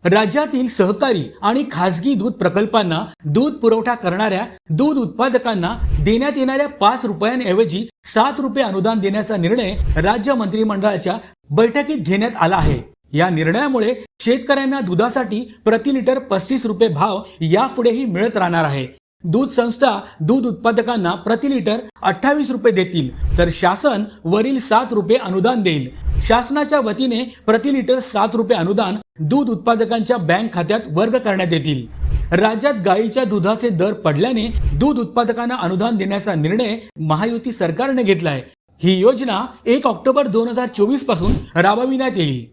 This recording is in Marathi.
राज्यातील सहकारी आणि खासगी दूध प्रकल्पांना दूध पुरवठा करणाऱ्या दूध उत्पादकांना देण्यात येणाऱ्या 5 रुपयांऐवजी 7 रुपये अनुदान देण्याचा निर्णय राज्य मंत्रिमंडळाच्या बैठकीत घेण्यात आला आहे। या निर्णयामुळे शेतकऱ्यांना दुधासाठी प्रति लिटर 35 रुपये भाव यापुढेही मिळत राहणार आहे। दूध संस्था दूध उत्पादकांना प्रति लिटर 28 रुपये देतील, तर शासन वरील 7 रुपये अनुदान देईल। शासनाच्या वतीने प्रति लिटर 7 रुपये अनुदान दूध उत्पादकांच्या बँक खात्यात वर्ग करण्यात येतील। राज्यात गाईच्या दुधाचे दर पडल्याने दूध उत्पादकांना अनुदान देण्याचा निर्णय महायुती सरकारने घेतला आहे। ही योजना 1 ऑक्टोबर 2024 पासून राबविण्यात येईल।